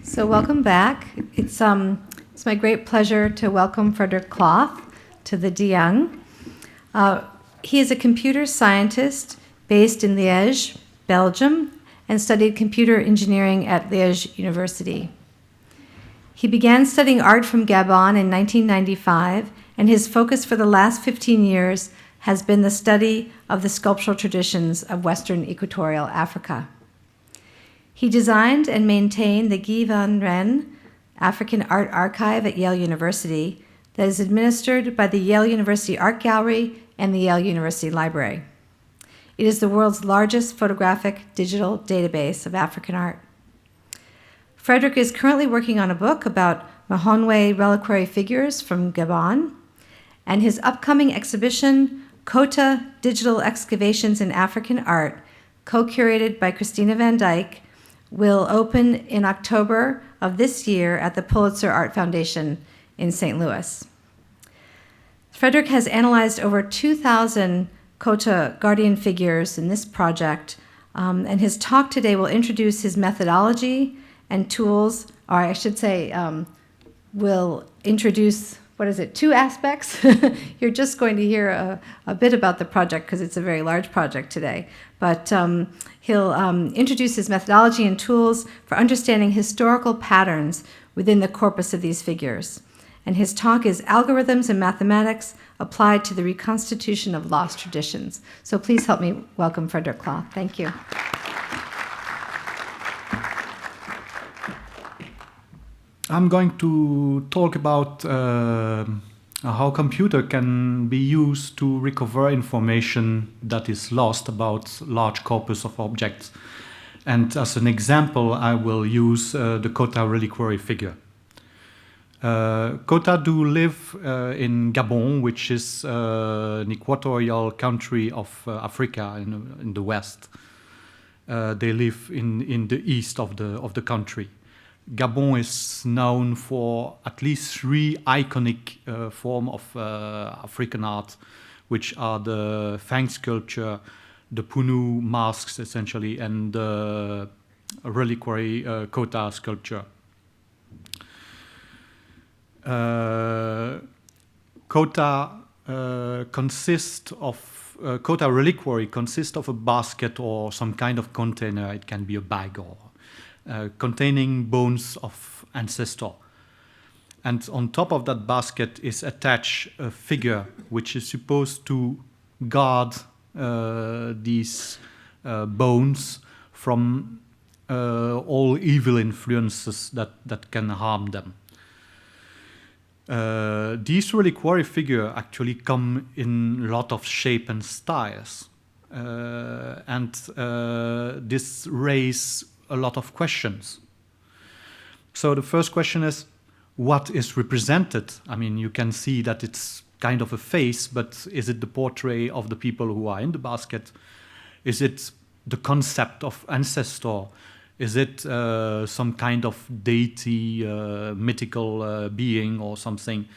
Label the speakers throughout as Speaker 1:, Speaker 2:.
Speaker 1: So welcome back. It's my great pleasure to welcome Frederic Cloth to the De Young. He is a computer scientist based in Liège, Belgium, and studied computer engineering at Liège University. He began studying art from Gabon in 1995, and his focus for the last 15 years has been the study of the sculptural traditions of Western Equatorial Africa. He designed and maintained the Guy van Rijn African Art Archive at Yale University that is administered by the Yale University Art Gallery and the Yale University Library. It is the world's largest photographic digital database of African art. Frederic is currently working on a book about Mahonwe reliquary figures from Gabon, and his upcoming exhibition, Kota Digital Excavations in African Art, co-curated by Christina van Dyck, will open in October of this year at the Pulitzer Art Foundation in St. Louis. Frederic has analyzed over 2,000 Kota guardian figures in this project, and his talk today will introduce his methodology and tools, or I should say, will introduce, two aspects? You're just going to hear a bit about the project because it's a very large project today. But he'll introduce his methodology and tools for understanding historical patterns within the corpus of these figures. And his talk is Algorithms and Mathematics Applied to the Reconstitution of Lost Traditions. So please help me welcome Frederic Cloth. Thank you.
Speaker 2: I'm going to talk about how computer can be used to recover information that is lost about large corpus of objects. And as an example, I will use the Kota reliquary figure. Kota do live in Gabon, which is an equatorial country of Africa in the west. They live in the east of the country. Gabon is known for at least three iconic forms of African art, which are the Fang sculpture, the Punu masks essentially, and the reliquary Kota sculpture. Kota reliquary consists of a basket or some kind of container. It can be a bag or containing bones of ancestor. And on top of that basket is attached a figure which is supposed to guard these bones from all evil influences that can harm them. These reliquary figures actually come in a lot of shape and styles. And this raises a lot of questions. So the first question is, what is represented? I mean, you can see that it's kind of a face, but is it the portrait of the people who are in the basket? Is it the concept of ancestor? Is it some kind of deity, mythical being or something?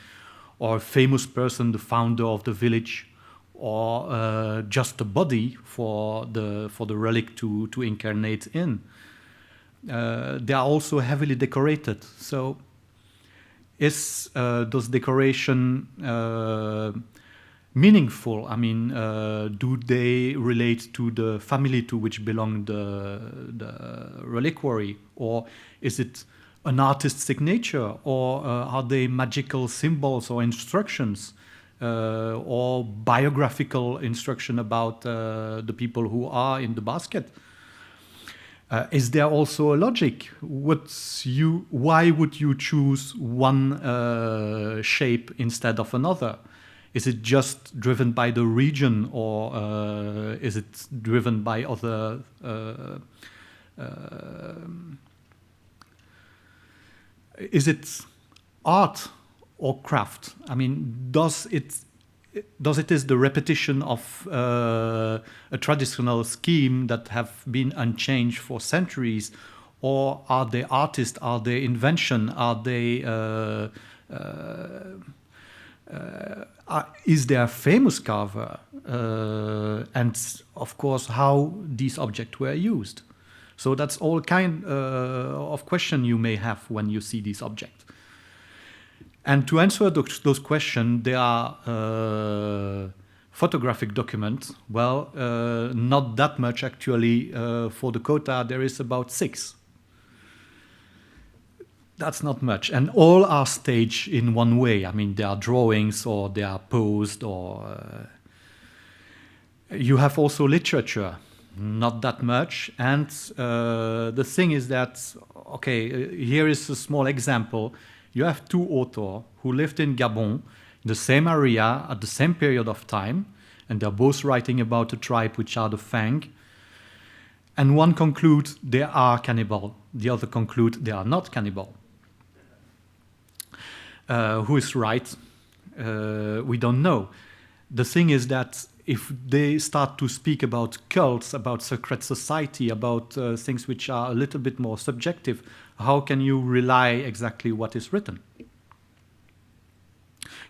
Speaker 2: Or a famous person, the founder of the village? Or just a body for the relic to incarnate in? They are also heavily decorated. So is those decoration meaningful? I mean, do they relate to the family to which belong the reliquary? Or is it an artist's signature? Or are they magical symbols or instructions? Or biographical instruction about the people who are in the basket? Is there also a logic? Why would you choose one shape instead of another? Is it just driven by the region, or is it driven by other? Is it art or craft? I mean, does it is the repetition of a traditional scheme that have been unchanged for centuries, or are they artists? Are they invention? Are they? Is there a famous carver? And of course, how these objects were used. So that's all kind of question you may have when you see these objects. And to answer those questions, there are photographic documents. Well, not that much actually. For the quota, there is about 6. That's not much. And all are staged in one way. I mean, they are drawings or they are posed or... You have also literature, not that much. And the thing is that, okay, here is a small example. You have 2 authors who lived in Gabon, in the same area, at the same period of time, and they're both writing about a tribe which are the Fang. And one concludes they are cannibal, the other concludes they are not cannibal. Who is right? We don't know. The thing is that if they start to speak about cults, about secret society, about things which are a little bit more subjective, how can you rely exactly what is written?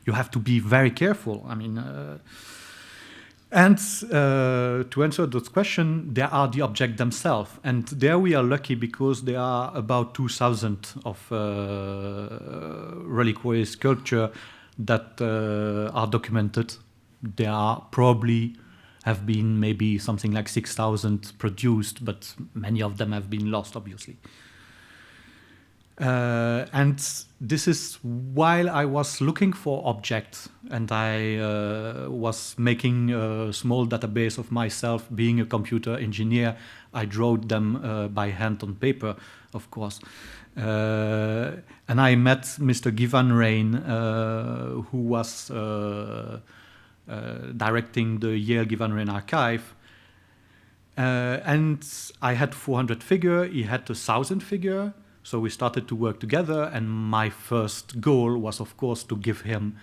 Speaker 2: You have to be very careful. I mean, to answer those questions, there are the objects themselves. And there we are lucky because there are about 2,000 of reliquary sculpture that are documented. There are probably have been maybe something like 6,000 produced, but many of them have been lost, obviously. And this is while I was looking for objects and I was making a small database of myself. Being a computer engineer, I drew them by hand on paper, of course. And I met Mr. Guy Van Rijn, who was directing the Yale Guy Van Rijn archive. And I had 400 figure, he had 1,000 figure. So we started to work together, and my first goal was, of course, to give him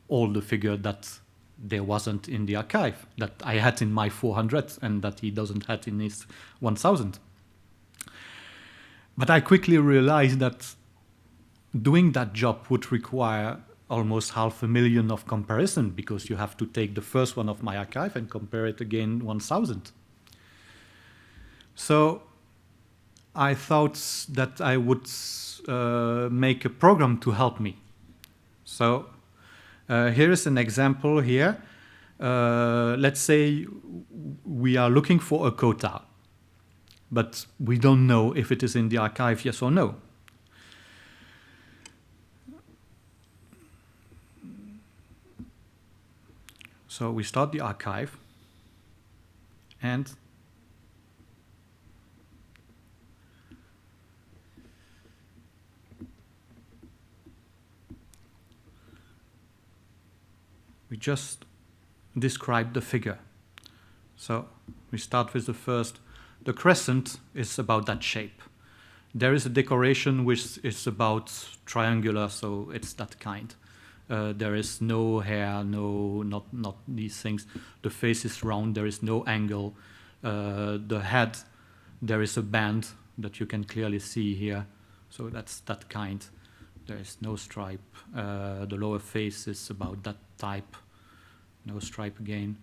Speaker 2: all the figure that there wasn't in the archive, that I had in my 400 and that he doesn't have in his 1,000. But I quickly realized that doing that job would require almost 500,000 of comparison, because you have to take the first one of my archive and compare it again 1,000. So I thought that I would make a program to help me. So here is an example here. Let's say we are looking for a quota, but we don't know if it is in the archive, yes or no. So we start the archive, and we just describe the figure. So we start with the first. The crescent is about that shape. There is a decoration which is about triangular, so it's that kind. There is no hair, not these things. The face is round, there is no angle. The head, there is a band that you can clearly see here. So that's that kind. There is no stripe. The lower face is about that type. No stripe again.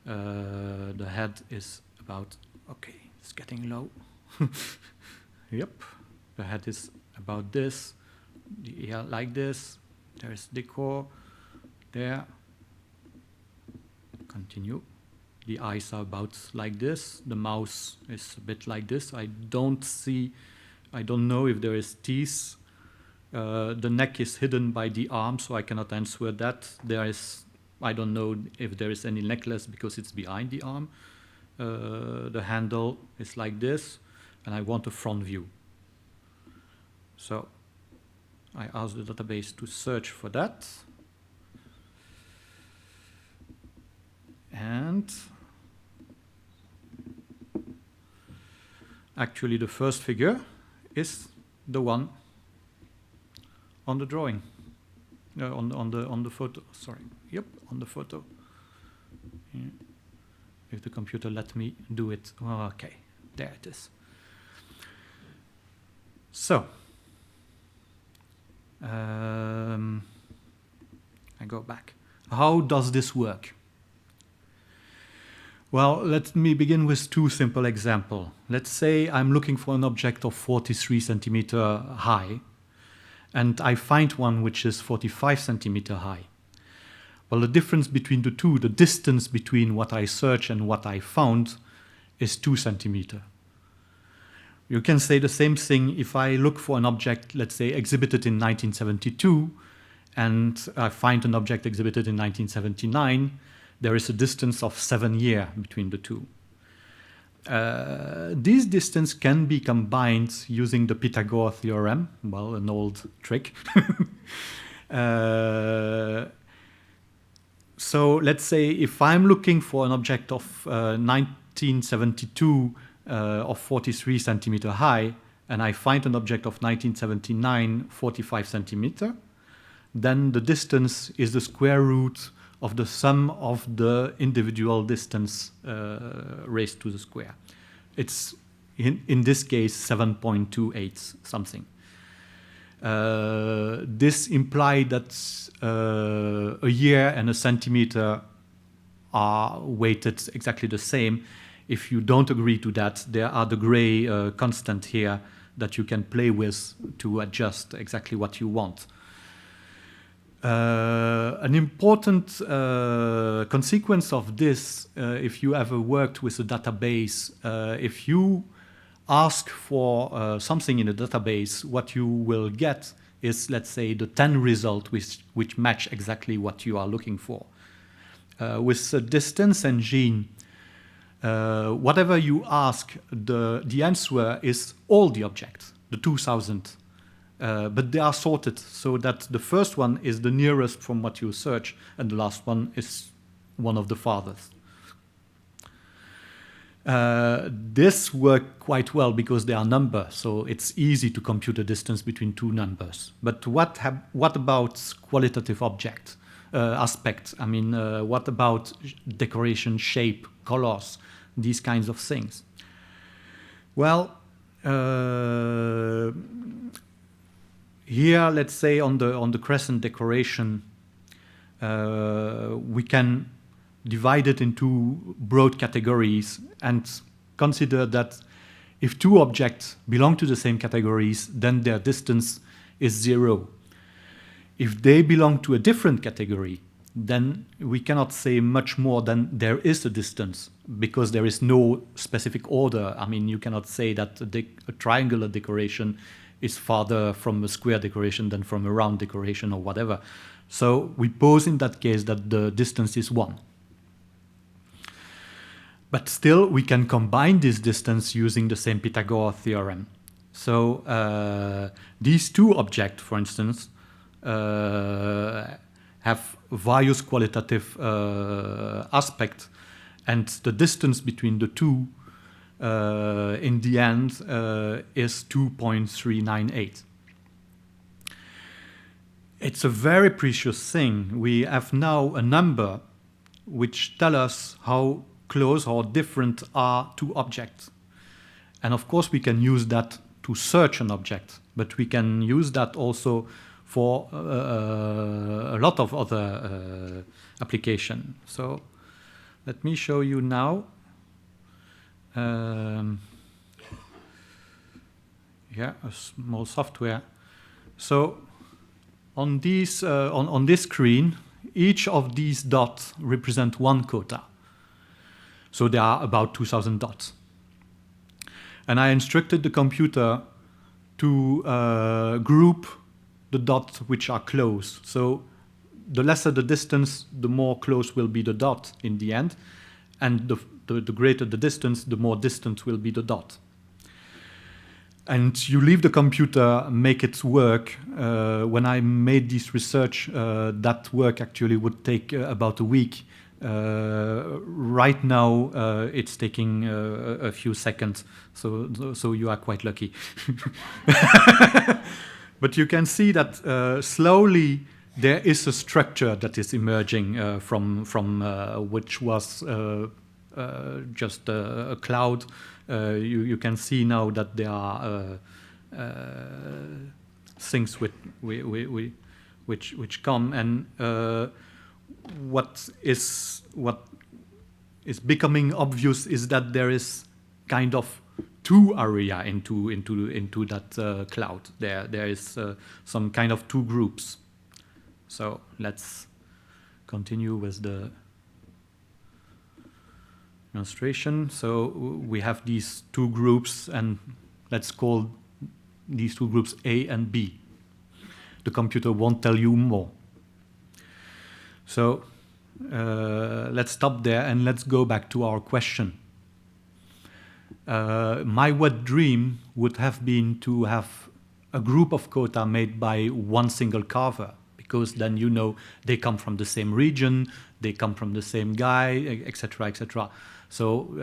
Speaker 2: The head is about, okay, it's getting low. Yep. The head is about this. The ear like this. There is decor. There. Continue. The eyes are about like this. The mouth is a bit like this. I don't know if there is teeth. The neck is hidden by the arm, so I cannot answer that. I don't know if there is any necklace because it's behind the arm. The handle is like this, and I want a front view. So I asked the database to search for that. And actually the first figure is the one on the drawing, on the photo. Sorry. Yep, on the photo. Yeah. If the computer let me do it. Oh, okay, there it is. So I go back. How does this work? Well, let me begin with two simple examples. Let's say I'm looking for an object of 43 centimeter high, and I find one which is 45 centimeter high. Well, the difference between the two, the distance between what I search and what I found, is 2 centimeter. You can say the same thing if I look for an object, let's say, exhibited in 1972, and I find an object exhibited in 1979, there is a distance of 7 years between the two. This distance can be combined using the Pythagorean theorem, well, an old trick. So let's say if I'm looking for an object of 1972 of 43 centimeter high, and I find an object of 1979, 45 centimeter, then the distance is the square root of the sum of the individual distance raised to the square. It's, in this case, 7.28 something. This implies that a year and a centimeter are weighted exactly the same. If you don't agree to that, there are the gray constant here that you can play with to adjust exactly what you want. An important consequence of this, if you ever worked with a database, if you ask for something in a database, what you will get is, let's say, the 10 result which match exactly what you are looking for. With the distance engine, whatever you ask, the answer is all the objects, the 2000. But they are sorted so that the first one is the nearest from what you search, and the last one is one of the farthest. This works quite well because they are numbers, so it's easy to compute the distance between two numbers. But what about qualitative object aspect? I mean, what about decoration, shape, colors, these kinds of things? Well, here, let's say on the crescent decoration, we can divide it into broad categories and consider that if two objects belong to the same categories, then their distance is 0. If they belong to a different category, then we cannot say much more than there is a distance, because there is no specific order. I mean, you cannot say that a triangular decoration is farther from a square decoration than from a round decoration or whatever. So we pose in that case that the distance is 1. But still, we can combine this distance using the same Pythagorean theorem. So these two objects, for instance, have various qualitative aspects, and the distance between the two in the end is 2.398. It's a very precious thing. We have now a number which tells us how close or different are two objects. And of course we can use that to search an object, but we can use that also for a lot of other applications. So let me show you now. Yeah, a small software. So on these on this screen, each of these dots represent one quota. So there are about 2,000 dots. And I instructed the computer to group the dots which are close. So the lesser the distance, the more close will be the dot in the end. And the greater the distance, the more distant will be the dot. And you leave the computer, make it work. When I made this research, that work actually would take about a week. Right now, it's taking a few seconds, so you are quite lucky. But you can see that slowly there is a structure that is emerging from which was just a cloud. You can see now that there are things which come, and what is becoming obvious is that there is kind of two area into that cloud. There is some kind of two groups. So let's continue with the illustration. So we have these two groups, and let's call these two groups A and B. The computer won't tell you more. So let's stop there and let's go back to our question. My wet dream would have been to have a group of kota made by one single carver, because then you know they come from the same region, they come from the same guy, etc., etc. So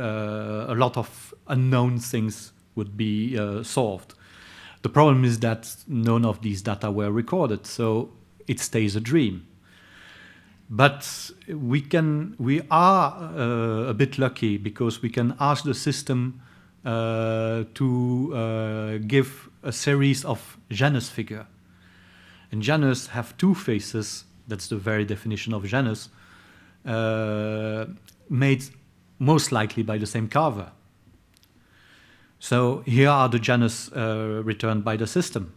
Speaker 2: a lot of unknown things would be solved. The problem is that none of these data were recorded, so it stays a dream. But we are a bit lucky, because we can ask the system to give a series of Janus figure. And Janus have two faces, that's the very definition of Janus, made most likely by the same carver. So here are the Janus returned by the system.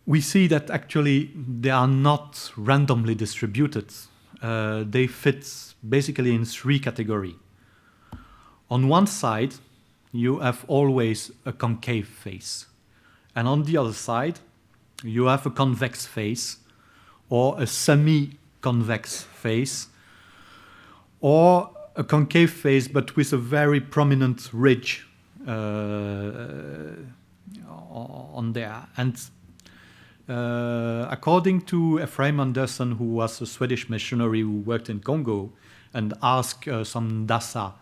Speaker 2: We see that actually they are not randomly distributed. They fit basically in three categories. On one side, you have always a concave face. And on the other side, you have a convex face, or a semi-convex face, or a concave face but with a very prominent ridge on there. And according to Ephraim Anderson, who was a Swedish missionary who worked in Congo and asked some Dasa,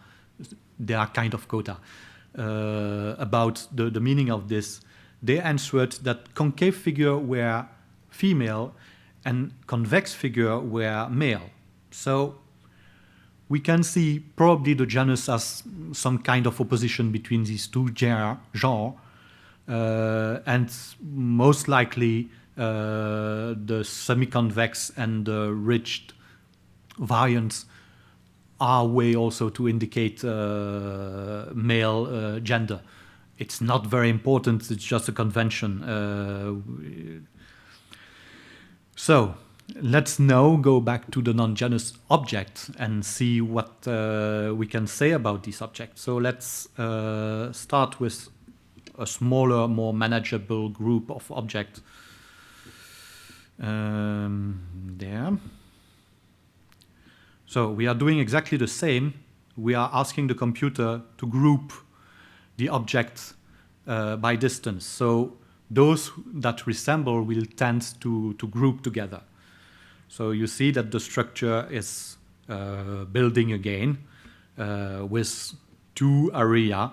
Speaker 2: they are kind of kota, about the meaning of this, they answered that concave figure were female and convex figure were male. So we can see probably the Janus as some kind of opposition between these two genres, and most likely the semi-convex and the ridged variants are a way also to indicate male gender. It's not very important, it's just a convention. So let's now go back to the non-Janus object and see what we can say about this object. So let's start with a smaller, more manageable group of objects. There. So we are doing exactly the same. We are asking the computer to group the objects by distance. So those that resemble will tend to group together. So you see that the structure is building again with two areas,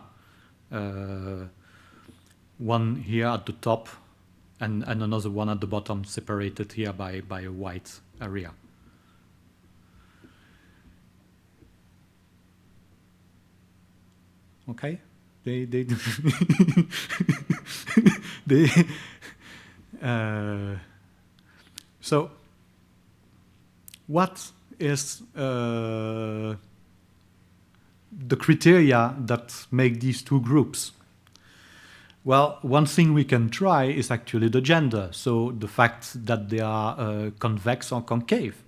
Speaker 2: one here at the top and another one at the bottom, separated here by a white area. Okay, so what is the criteria that make these two groups? Well, one thing we can try is actually the gender, so the fact that they are convex or concave.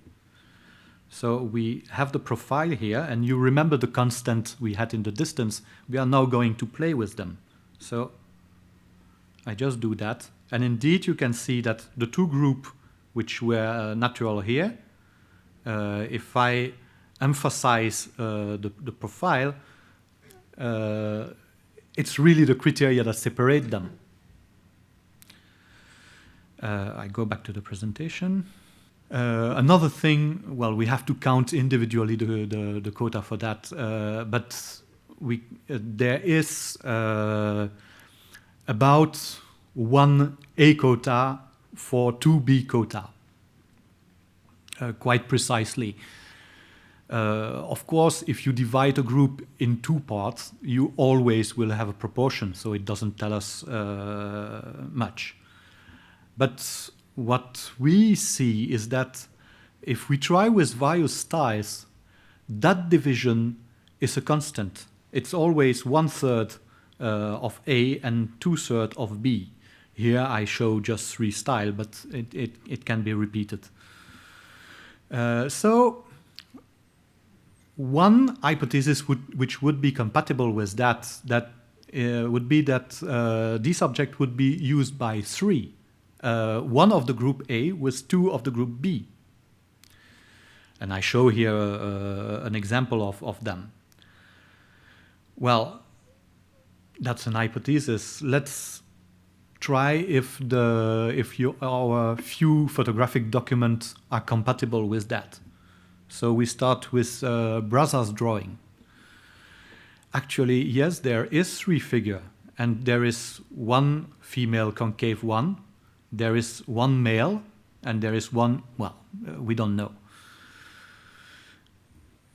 Speaker 2: So we have the profile here, and you remember the constant we had in the distance. We are now going to play with them. So I just do that. And indeed, you can see that the two groups which were natural here, if I emphasize the profile, it's really the criteria that separate them. I go back to the presentation. Another thing, well, we have to count individually the quota for that, but there is about one A quota for two B quota, quite precisely. Of course, if you divide a group in two parts, you always will have a proportion, so it doesn't tell us much. But what we see is that if we try with various styles, that division is a constant. It's always 1/3 of A and 2/3 of B. Here I show just 3 styles, but it can be repeated. So one hypothesis which would be compatible with that would be that this object would be used by 3. One of the group A with 2 of the group B. And I show here an example of them. Well, that's an hypothesis. Let's try if our few photographic documents are compatible with that. So we start with Braza's drawing. Actually, yes, there is 3 figures, and there is 1 female concave one, there is 1 male, and there is 1, well, we don't know.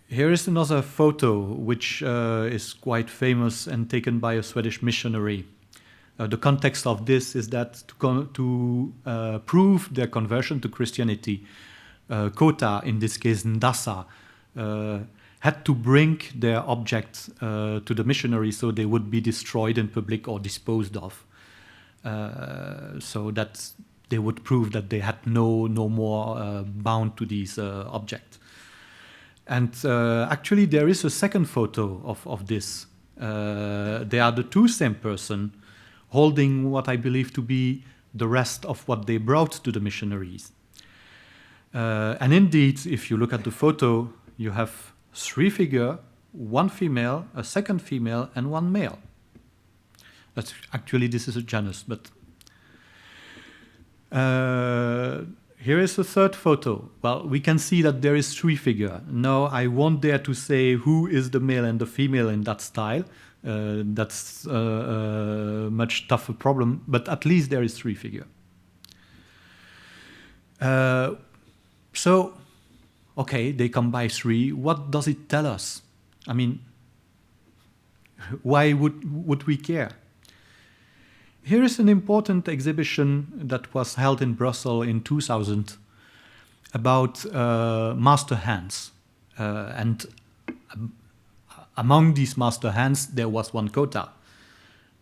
Speaker 2: Here is another photo which is quite famous and taken by a Swedish missionary. The context of this is that to prove their conversion to Christianity, Kota, in this case Ndasa, had to bring their object to the missionary so they would be destroyed in public or disposed of, so that they would prove that they had no more bound to these objects. And actually there is a second photo of this. They are the 2 same person holding what I believe to be the rest of what they brought to the missionaries. And indeed, if you look at the photo, you have 3 figures, 1 female, a second female, and 1 male. That's actually, this is a Janus, but here is the third photo. Well, we can see that there is 3 figures. No, I won't dare to say who is the male and the female in that style. That's a much tougher problem, but at least there is 3 figures. So, okay, they come by 3. What does it tell us? I mean, why would we care? Here is an important exhibition that was held in Brussels in 2000 about master hands. And among these master hands, there was 1 Kota,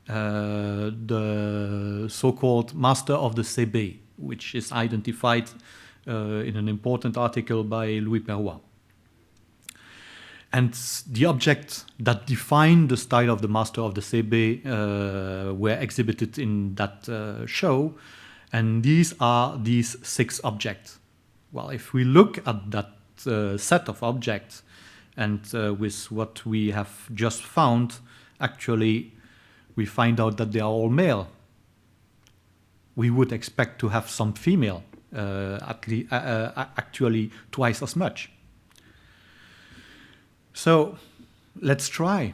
Speaker 2: the so-called master of the CB, which is identified in an important article by Louis Perrois. And the objects that define the style of the master of the CB were exhibited in that show, and these are these 6 objects. Well, if we look at that set of objects, and with what we have just found, actually, we find out that they are all male. We would expect to have some female, actually twice as much. So let's try.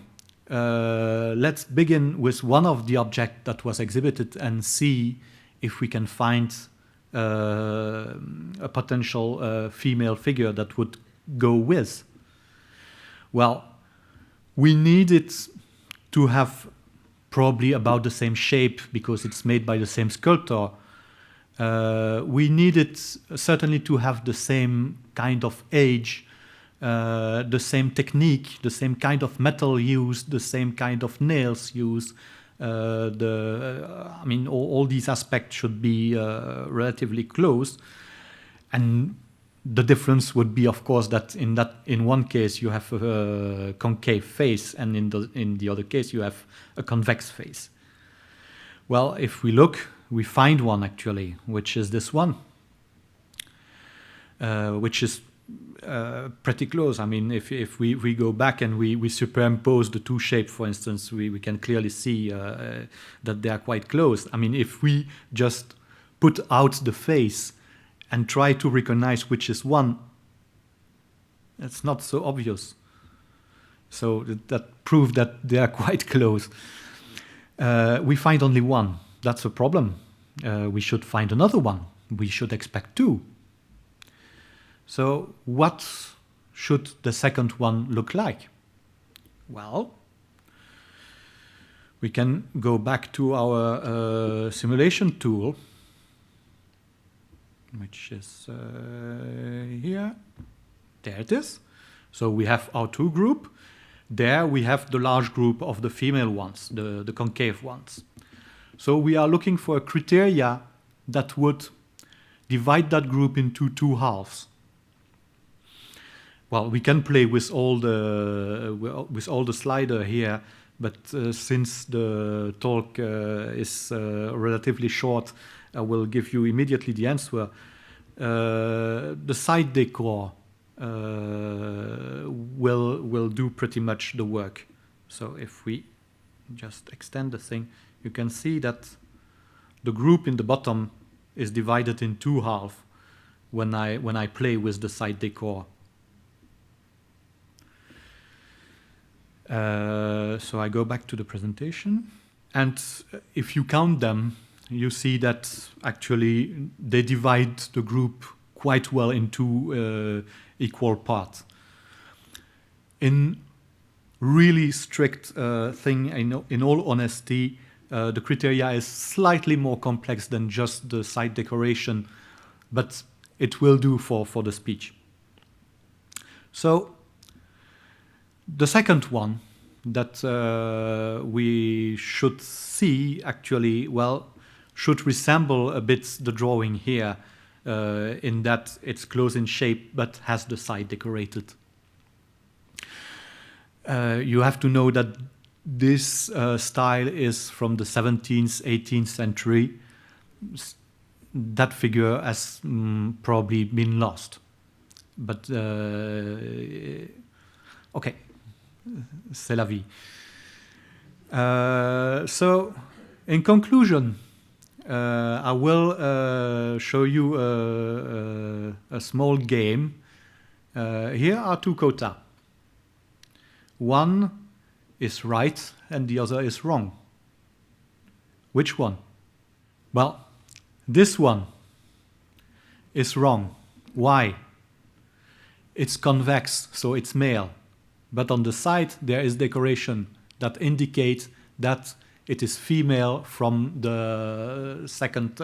Speaker 2: Let's begin with one of the objects that was exhibited and see if we can find a potential female figure that would go with. Well, we need it to have probably about the same shape because it's made by the same sculptor. We need it certainly to have the same kind of age, the same technique, the same kind of metal used, the same kind of nails used. I mean, all these aspects should be relatively close. And the difference would be, of course, that in one case you have a concave face, and in the other case you have a convex face. Well, if we look, we find one actually, which is this one, which is pretty close. I mean, if we go back and we superimpose the 2 shapes, for instance, we can clearly see that they are quite close. I mean, if we just put out the face and try to recognize which is one, it's not so obvious. So that proves that they are quite close. We find only one. That's a problem. We should find another one. We should expect 2. So what should the second one look like? Well, we can go back to our simulation tool. which is here. There it is. So we have our two group. There we have the large group of the female ones, the concave ones. So we are looking for a criteria that would divide that group into two halves. Well, we can play with all the slider here, but since the talk is relatively short, I will give you immediately the answer. The side decor will do pretty much the work. So if we just extend the thing, you can see that the group in the bottom is divided in two halves when I play with the side decor. So I go back to the presentation, and if you count them, you see that actually they divide the group quite well into equal parts. In really strict thing, in all honesty, the criteria is slightly more complex than just the side decoration, but it will do for the speech. So the second one that we should see actually, well, should resemble a bit the drawing here in that it's close in shape but has the side decorated. You have to know that this style is from the 17th, 18th century. That figure has probably been lost. But okay, c'est la vie. So, in conclusion, I will show you a small game. Here are two quota. One is right and the other is wrong. Which one? Well, this one is wrong. Why? It's convex, so it's male. But on the side there is decoration that indicates that it is female from the second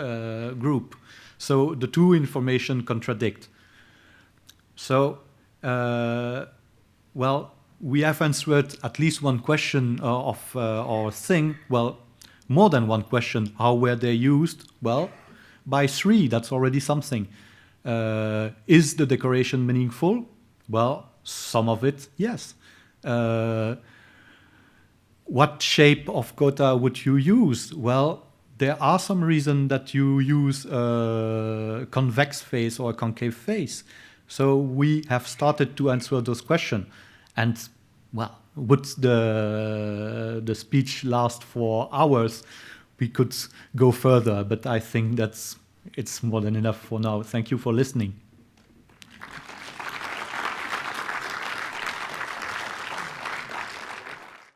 Speaker 2: group. So the two information contradict. So, well, we have answered at least one question of our thing. Well, more than one question. How were they used? Well, by three, that's already something. Is the decoration meaningful? Well, some of it, yes. What shape of quota would you use? Well, there are some reasons that you use a convex face or a concave face. So we have started to answer those questions. And, well, would the speech last for hours? We could go further, but I think it's more than enough for now. Thank you for listening.